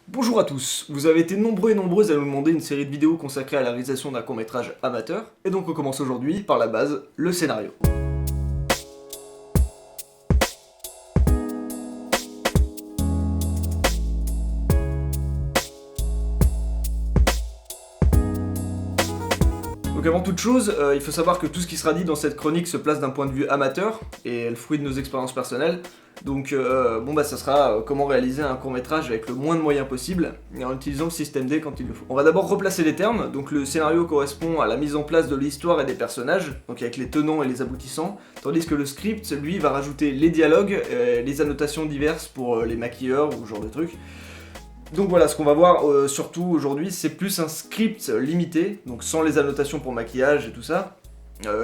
Bonjour à tous, vous avez été nombreux et nombreuses à nous demander une série de vidéos consacrée à la réalisation d'un court-métrage amateur, et donc on commence aujourd'hui par la base, le scénario. Donc avant toute chose, il faut savoir que tout ce qui sera dit dans cette chronique se place d'un point de vue amateur, et est le fruit de nos expériences personnelles. Donc ça sera comment réaliser un court-métrage avec le moins de moyens possible, et en utilisant le système D quand il le faut. On va d'abord replacer les termes, donc le scénario correspond à la mise en place de l'histoire et des personnages, donc avec les tenants et les aboutissants, tandis que le script, lui, va rajouter les dialogues, les annotations diverses pour les maquilleurs ou ce genre de trucs. Donc voilà, ce qu'on va voir surtout aujourd'hui, c'est plus un script limité, donc sans les annotations pour maquillage et tout ça,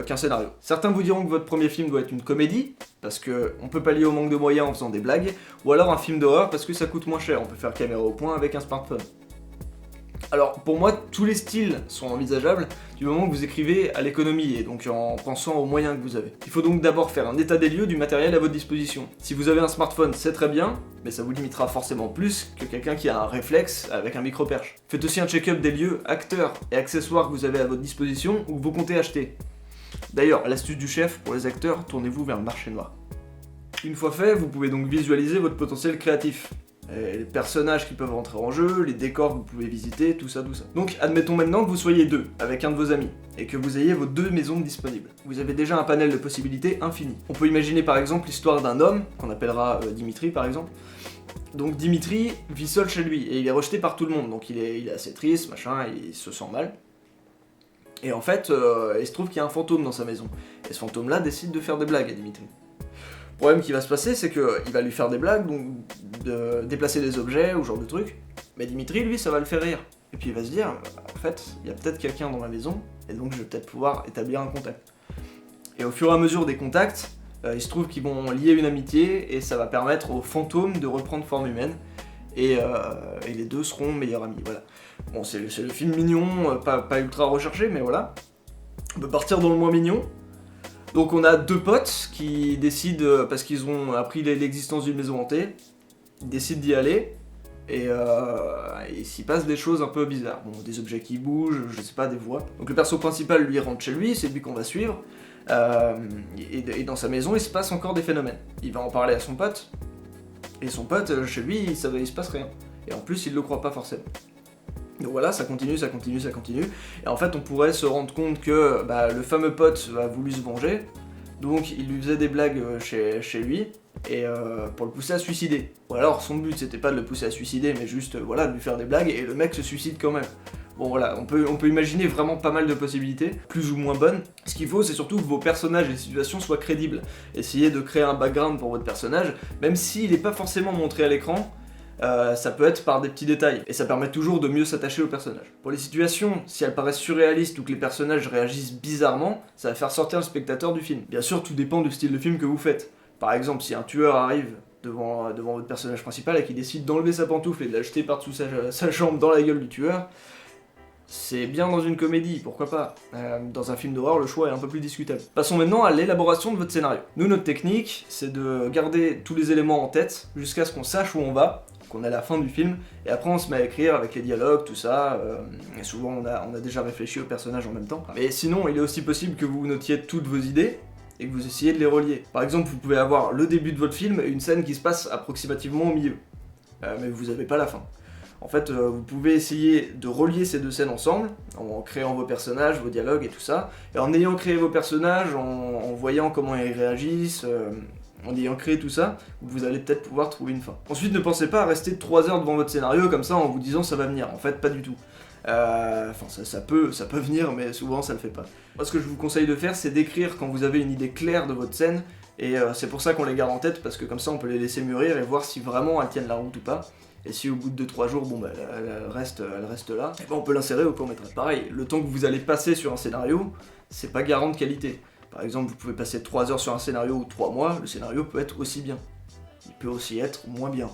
qu'un scénario. Certains vous diront que votre premier film doit être une comédie, parce qu'on peut pallier au manque de moyens en faisant des blagues, ou alors un film d'horreur parce que ça coûte moins cher, on peut faire caméra au point avec un smartphone. Alors pour moi, tous les styles sont envisageables du moment que vous écrivez à l'économie et donc en pensant aux moyens que vous avez. Il faut donc d'abord faire un état des lieux du matériel à votre disposition. Si vous avez un smartphone, c'est très bien, mais ça vous limitera forcément plus que quelqu'un qui a un réflexe avec un micro-perche. Faites aussi un check-up des lieux, acteurs et accessoires que vous avez à votre disposition ou que vous comptez acheter. D'ailleurs, l'astuce du chef pour les acteurs, tournez-vous vers le marché noir. Une fois fait, vous pouvez donc visualiser votre potentiel créatif. Les personnages qui peuvent rentrer en jeu, les décors que vous pouvez visiter, tout ça. Donc admettons maintenant que vous soyez deux, avec un de vos amis, et que vous ayez vos deux maisons disponibles. Vous avez déjà un panel de possibilités infini. On peut imaginer par exemple l'histoire d'un homme, qu'on appellera Dimitri par exemple. Donc Dimitri vit seul chez lui, et il est rejeté par tout le monde, donc il est assez triste, machin, il se sent mal. Et en fait, il se trouve qu'il y a un fantôme dans sa maison, et ce fantôme-là décide de faire des blagues à Dimitri. Le problème qui va se passer, c'est qu'il va lui faire des blagues, donc de déplacer des objets ou ce genre de trucs, mais Dimitri, lui, ça va le faire rire. Et puis il va se dire, en fait, il y a peut-être quelqu'un dans ma maison, et donc je vais peut-être pouvoir établir un contact. Et au fur et à mesure des contacts, il se trouve qu'ils vont lier une amitié, et ça va permettre au fantôme de reprendre forme humaine, et les deux seront meilleurs amis, voilà. Bon, c'est le film mignon, pas ultra recherché, mais voilà. On peut partir dans le moins mignon. Donc on a deux potes qui décident, parce qu'ils ont appris l'existence d'une maison hantée, ils décident d'y aller, et il s'y passe des choses un peu bizarres. Bon, des objets qui bougent, je sais pas, des voix. Donc le perso principal, lui, rentre chez lui, c'est lui qu'on va suivre, et dans sa maison, il se passe encore des phénomènes. Il va en parler à son pote, et son pote, chez lui, il se passe rien. Et en plus, il le croit pas forcément. Donc voilà, ça continue, et en fait on pourrait se rendre compte que le fameux pote a voulu se venger, donc il lui faisait des blagues chez lui, et pour le pousser à se suicider. Ou alors son but c'était pas de le pousser à se suicider, mais juste de lui faire des blagues, et le mec se suicide quand même. Bon voilà, on peut imaginer vraiment pas mal de possibilités, plus ou moins bonnes. Ce qu'il faut, c'est surtout que vos personnages et les situations soient crédibles. Essayez de créer un background pour votre personnage, même s'il n'est pas forcément montré à l'écran. Ça peut être par des petits détails, et ça permet toujours de mieux s'attacher au personnage. Pour les situations, si elles paraissent surréalistes ou que les personnages réagissent bizarrement, ça va faire sortir le spectateur du film. Bien sûr, tout dépend du style de film que vous faites. Par exemple, si un tueur arrive devant votre personnage principal et qu'il décide d'enlever sa pantoufle et de la jeter par-dessous sa jambe dans la gueule du tueur, c'est bien dans une comédie, pourquoi pas. Dans un film d'horreur, le choix est un peu plus discutable. Passons maintenant à l'élaboration de votre scénario. Nous, notre technique, c'est de garder tous les éléments en tête jusqu'à ce qu'on sache où on va, qu'on a la fin du film, et après on se met à écrire avec les dialogues, tout ça, et souvent on a déjà réfléchi au personnage en même temps. Mais sinon, il est aussi possible que vous notiez toutes vos idées, et que vous essayiez de les relier. Par exemple, vous pouvez avoir le début de votre film et une scène qui se passe approximativement au milieu, mais vous n'avez pas la fin. En fait, vous pouvez essayer de relier ces deux scènes ensemble, en créant vos personnages, vos dialogues et tout ça, et en ayant créé vos personnages, en voyant comment ils réagissent, en ayant créé tout ça, vous allez peut-être pouvoir trouver une fin. Ensuite, ne pensez pas à rester 3 heures devant votre scénario comme ça en vous disant ça va venir. En fait, pas du tout. Ça peut venir, mais souvent ça le fait pas. Moi, ce que je vous conseille de faire, c'est d'écrire quand vous avez une idée claire de votre scène, et c'est pour ça qu'on les garde en tête, parce que comme ça on peut les laisser mûrir et voir si vraiment elles tiennent la route ou pas. Et si au bout de 2-3 jours, elle reste là, et on peut l'insérer au court-métrage. Pareil, le temps que vous allez passer sur un scénario, c'est pas garant de qualité. Par exemple, vous pouvez passer 3 heures sur un scénario ou 3 mois, le scénario peut être aussi bien. Il peut aussi être moins bien.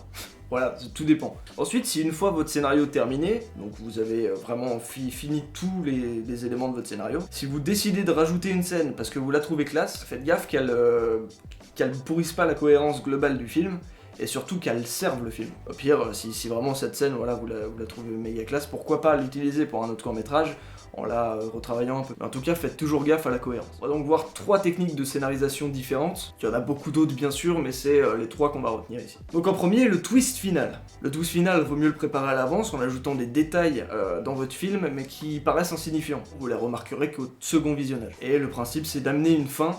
Voilà, tout dépend. Ensuite, si une fois votre scénario terminé, donc vous avez vraiment fini tous les éléments de votre scénario, si vous décidez de rajouter une scène parce que vous la trouvez classe, faites gaffe qu'elle pourrisse pas la cohérence globale du film, et surtout qu'elle serve le film. Au pire, si vraiment cette scène, voilà, vous la trouvez méga classe, pourquoi pas l'utiliser pour un autre court-métrage, en la retravaillant un peu. Mais en tout cas, faites toujours gaffe à la cohérence. On va donc voir 3 techniques de scénarisation différentes. Il y en a beaucoup d'autres bien sûr, mais c'est les 3 qu'on va retenir ici. Donc en premier, le twist final. Le twist final, vaut mieux le préparer à l'avance en ajoutant des détails dans votre film, mais qui paraissent insignifiants. Vous les remarquerez qu'au second visionnage. Et le principe, c'est d'amener une fin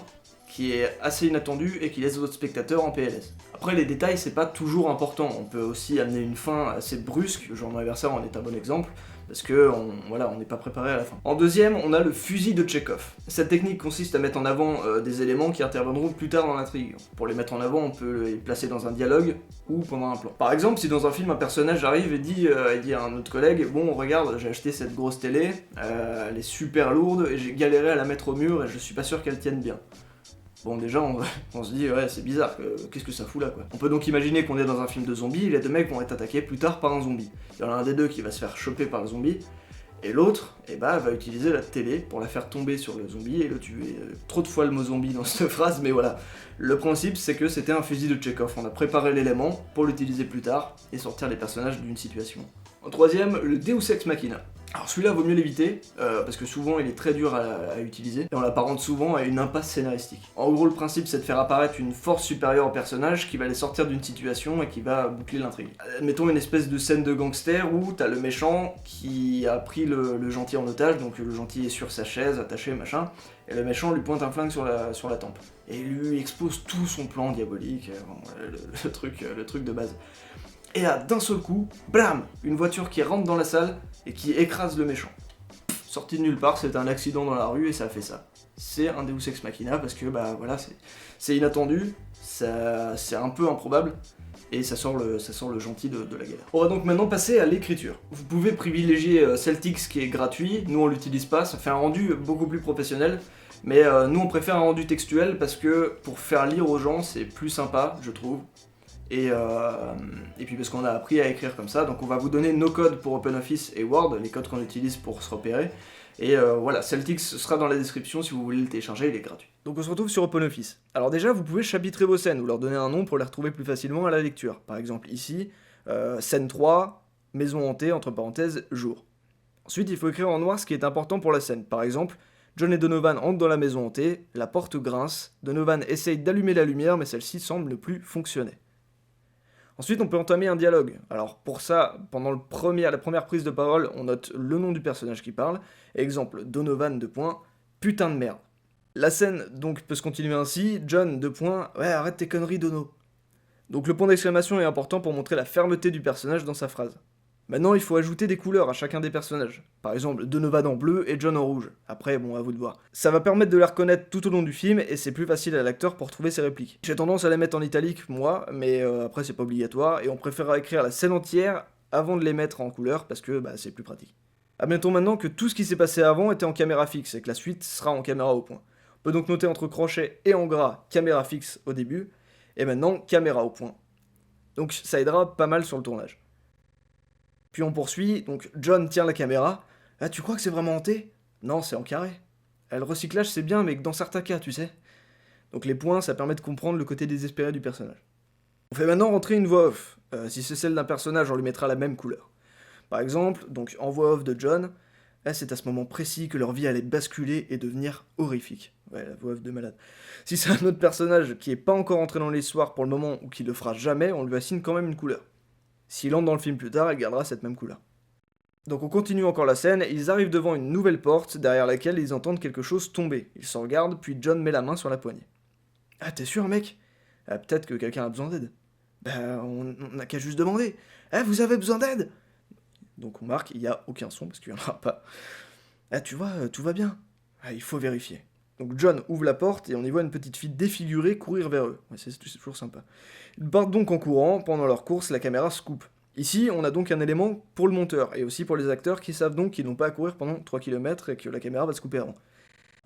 qui est assez inattendue et qui laisse votre spectateur en PLS. Après, les détails, c'est pas toujours important. On peut aussi amener une fin assez brusque, genre mon adversaire en est un bon exemple, parce que on n'est pas préparé à la fin. En deuxième, on a le fusil de Tchekhov. Cette technique consiste à mettre en avant des éléments qui interviendront plus tard dans l'intrigue. Pour les mettre en avant, on peut les placer dans un dialogue ou pendant un plan. Par exemple, si dans un film un personnage arrive et dit à un autre collègue « Bon, regarde, j'ai acheté cette grosse télé, elle est super lourde et j'ai galéré à la mettre au mur et je suis pas sûr qu'elle tienne bien. » Bon, déjà, on se dit, ouais, c'est bizarre, qu'est-ce que ça fout là, quoi. On peut donc imaginer qu'on est dans un film de zombies, les deux mecs vont être attaqués plus tard par un zombie. Il y en a un des deux qui va se faire choper par le zombie, et l'autre, va utiliser la télé pour la faire tomber sur le zombie et le tuer. Trop de fois le mot zombie dans cette phrase, mais voilà. Le principe, c'est que c'était un fusil de Tchekhov. On a préparé l'élément pour l'utiliser plus tard et sortir les personnages d'une situation. En troisième, le Deus Ex Machina. Alors celui-là vaut mieux l'éviter, parce que souvent il est très dur à utiliser, et on l'apparente souvent à une impasse scénaristique. En gros, le principe c'est de faire apparaître une force supérieure au personnage qui va les sortir d'une situation et qui va boucler l'intrigue. Admettons une espèce de scène de gangster où t'as le méchant qui a pris le gentil en otage, donc le gentil est sur sa chaise, attaché, machin, et le méchant lui pointe un flingue sur la tempe. Et lui expose tout son plan diabolique, le truc de base. Et là, d'un seul coup, blam, une voiture qui rentre dans la salle et qui écrase le méchant. Sorti de nulle part, c'est un accident dans la rue et ça a fait ça. C'est un Deus Ex Machina parce que voilà, c'est inattendu, c'est un peu improbable et ça sort le gentil de la galère. On va donc maintenant passer à l'écriture. Vous pouvez privilégier Celtix qui est gratuit, nous on l'utilise pas, ça fait un rendu beaucoup plus professionnel. Mais nous on préfère un rendu textuel parce que pour faire lire aux gens c'est plus sympa, je trouve. Et puis parce qu'on a appris à écrire comme ça, donc on va vous donner nos codes pour OpenOffice et Word, les codes qu'on utilise pour se repérer. Et voilà, Celtix sera dans la description si vous voulez le télécharger, il est gratuit. Donc on se retrouve sur OpenOffice. Alors déjà, vous pouvez chapitrer vos scènes ou leur donner un nom pour les retrouver plus facilement à la lecture. Par exemple ici, scène 3, maison hantée, entre parenthèses, jour. Ensuite, il faut écrire en noir ce qui est important pour la scène. Par exemple, John et Donovan entrent dans la maison hantée, la porte grince, Donovan essaye d'allumer la lumière mais celle-ci semble ne plus fonctionner. Ensuite, on peut entamer un dialogue. Alors pour ça, pendant la première prise de parole, on note le nom du personnage qui parle. Exemple, Donovan, : putain de merde. La scène donc peut se continuer ainsi, John, : ouais, arrête tes conneries, Dono. Donc le point d'exclamation est important pour montrer la fermeté du personnage dans sa phrase. Maintenant, il faut ajouter des couleurs à chacun des personnages. Par exemple, Donovan en bleu et John en rouge. Après, bon, à vous de voir. Ça va permettre de les reconnaître tout au long du film, et c'est plus facile à l'acteur pour trouver ses répliques. J'ai tendance à les mettre en italique, moi, mais après c'est pas obligatoire, et on préférera écrire la scène entière avant de les mettre en couleur, parce que c'est plus pratique. Admettons maintenant que tout ce qui s'est passé avant était en caméra fixe, et que la suite sera en caméra au point. On peut donc noter entre crochets et en gras caméra fixe au début, et maintenant caméra au point. Donc ça aidera pas mal sur le tournage. Puis on poursuit, donc John tient la caméra. Ah, tu crois que c'est vraiment hanté ? Non, c'est en carré. Le recyclage c'est bien, mais que dans certains cas, tu sais. Donc les points, ça permet de comprendre le côté désespéré du personnage. On fait maintenant rentrer une voix off. Si c'est celle d'un personnage, on lui mettra la même couleur. Par exemple, donc en voix off de John, c'est à ce moment précis que leur vie allait basculer et devenir horrifique. Ouais, la voix off de malade. Si c'est un autre personnage qui est pas encore entré dans l'histoire pour le moment ou qui le fera jamais, on lui assigne quand même une couleur. S'il entre dans le film plus tard, il gardera cette même couleur. Donc on continue encore la scène, et ils arrivent devant une nouvelle porte, derrière laquelle ils entendent quelque chose tomber. Ils se regardent, puis John met la main sur la poignée. Ah, t'es sûr, mec ? Ah, peut-être que quelqu'un a besoin d'aide. On n'a qu'à juste demander. Ah, vous avez besoin d'aide ? Donc on marque, il n'y a aucun son, parce qu'il n'y en aura pas. Ah, tu vois, tout va bien. Ah, il faut vérifier. Donc John ouvre la porte, et on y voit une petite fille défigurée courir vers eux. Ouais, c'est toujours sympa. Ils partent donc en courant, pendant leur course, la caméra se coupe. Ici, on a donc un élément pour le monteur, et aussi pour les acteurs qui savent donc qu'ils n'ont pas à courir pendant 3 km et que la caméra va se couper avant.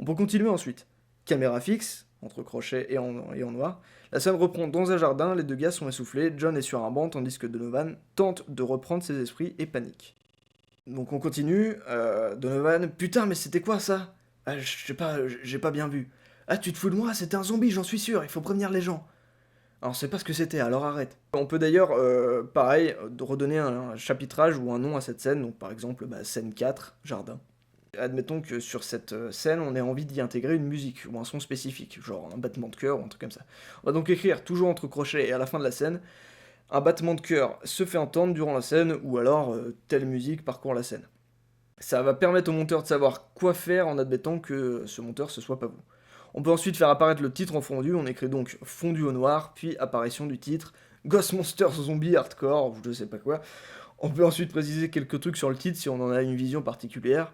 On peut continuer ensuite. Caméra fixe, entre crochets et en noir. La scène reprend dans un jardin, les deux gars sont essoufflés, John est sur un banc tandis que Donovan tente de reprendre ses esprits et panique. Donc on continue, Donovan, putain mais c'était quoi ça ? Ah, je sais pas, j'ai pas bien vu. Ah tu te fous de moi, c'était un zombie, j'en suis sûr, il faut prévenir les gens. Alors c'est pas ce que c'était, alors arrête. On peut d'ailleurs, pareil, redonner un chapitrage ou un nom à cette scène, donc par exemple, scène 4, jardin. Admettons que sur cette scène, on ait envie d'y intégrer une musique ou un son spécifique, genre un battement de cœur ou un truc comme ça. On va donc écrire toujours entre crochets et à la fin de la scène, un battement de cœur se fait entendre durant la scène ou alors telle musique parcourt la scène. Ça va permettre au monteur de savoir quoi faire en admettant que ce monteur ce soit pas vous. On peut ensuite faire apparaître le titre en fondu, on écrit donc fondu au noir, puis apparition du titre, Ghost Monster Zombie Hardcore, ou je sais pas quoi. On peut ensuite préciser quelques trucs sur le titre si on en a une vision particulière.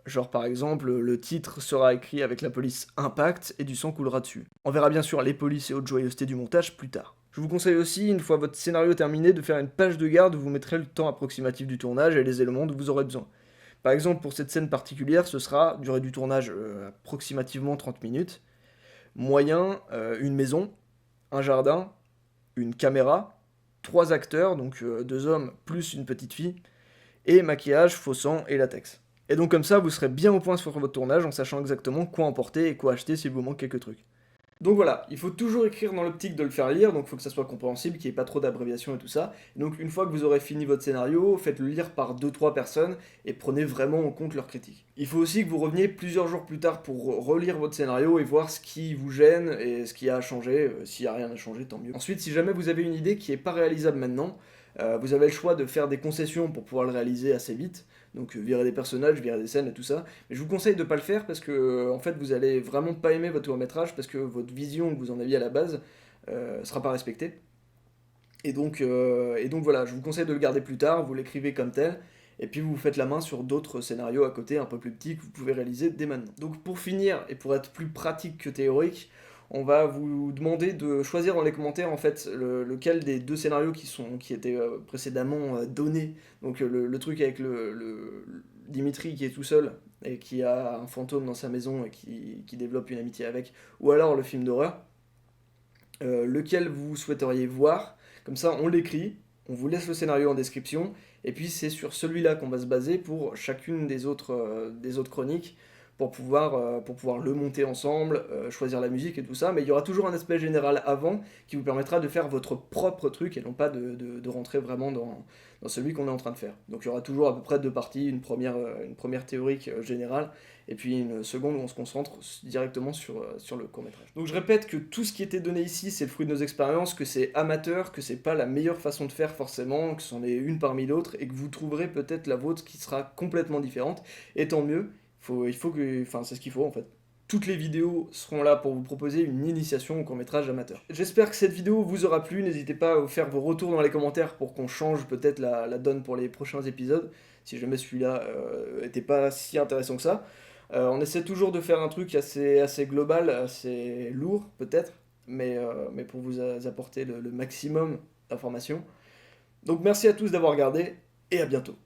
Genre par exemple, le titre sera écrit avec la police Impact et du sang coulera dessus. On verra bien sûr les polices et autres joyeusetés du montage plus tard. Je vous conseille aussi, une fois votre scénario terminé, de faire une page de garde où vous mettrez le temps approximatif du tournage et les éléments dont vous aurez besoin. Par exemple, pour cette scène particulière, ce sera durée du tournage approximativement 30 minutes. Moyen, une maison, un jardin, une caméra, 3 acteurs, donc 2 hommes plus une petite fille, et maquillage, faux sang et latex. Et donc comme ça, vous serez bien au point sur votre tournage en sachant exactement quoi emporter et quoi acheter s'il vous manque quelques trucs. Donc voilà, il faut toujours écrire dans l'optique de le faire lire, donc il faut que ça soit compréhensible, qu'il n'y ait pas trop d'abréviations et tout ça. Et donc une fois que vous aurez fini votre scénario, faites-le lire par 2-3 personnes et prenez vraiment en compte leurs critiques. Il faut aussi que vous reveniez plusieurs jours plus tard pour relire votre scénario et voir ce qui vous gêne et ce qui a changé. S'il n'y a rien à changer, tant mieux. Ensuite, si jamais vous avez une idée qui n'est pas réalisable maintenant, vous avez le choix de faire des concessions pour pouvoir le réaliser assez vite. Donc virer des personnages, virer des scènes et tout ça. Mais je vous conseille de pas le faire parce que en fait vous allez vraiment pas aimer votre court-métrage parce que votre vision que vous en aviez à la base sera pas respectée. Et donc voilà, je vous conseille de le garder plus tard, vous l'écrivez comme tel, et puis vous faites la main sur d'autres scénarios à côté un peu plus petits que vous pouvez réaliser dès maintenant. Donc pour finir, et pour être plus pratique que théorique, on va vous demander de choisir dans les commentaires en fait lequel des 2 scénarios qui étaient précédemment donnés. Donc le truc avec le Dimitri qui est tout seul et qui a un fantôme dans sa maison et qui développe une amitié avec, ou alors le film d'horreur, lequel vous souhaiteriez voir. Comme ça, on l'écrit, on vous laisse le scénario en description, et puis c'est sur celui-là qu'on va se baser pour chacune des autres chroniques, pour pouvoir le monter ensemble, choisir la musique et tout ça, mais il y aura toujours un aspect général avant qui vous permettra de faire votre propre truc et non pas de rentrer vraiment dans celui qu'on est en train de faire. Donc il y aura toujours à peu près 2 parties, une première théorique générale, et puis une seconde où on se concentre directement sur le court-métrage. Donc je répète que tout ce qui était donné ici, c'est le fruit de nos expériences, que c'est amateur, que c'est pas la meilleure façon de faire forcément, que c'en est une parmi d'autres, et que vous trouverez peut-être la vôtre qui sera complètement différente, et tant mieux. Enfin, c'est ce qu'il faut en fait. Toutes les vidéos seront là pour vous proposer une initiation au court-métrage amateur. J'espère que cette vidéo vous aura plu, n'hésitez pas à faire vos retours dans les commentaires pour qu'on change peut-être la donne pour les prochains épisodes, si jamais celui-là était pas si intéressant que ça. On essaie toujours de faire un truc assez global, assez lourd peut-être, mais pour vous apporter le maximum d'informations. Donc merci à tous d'avoir regardé, et à bientôt.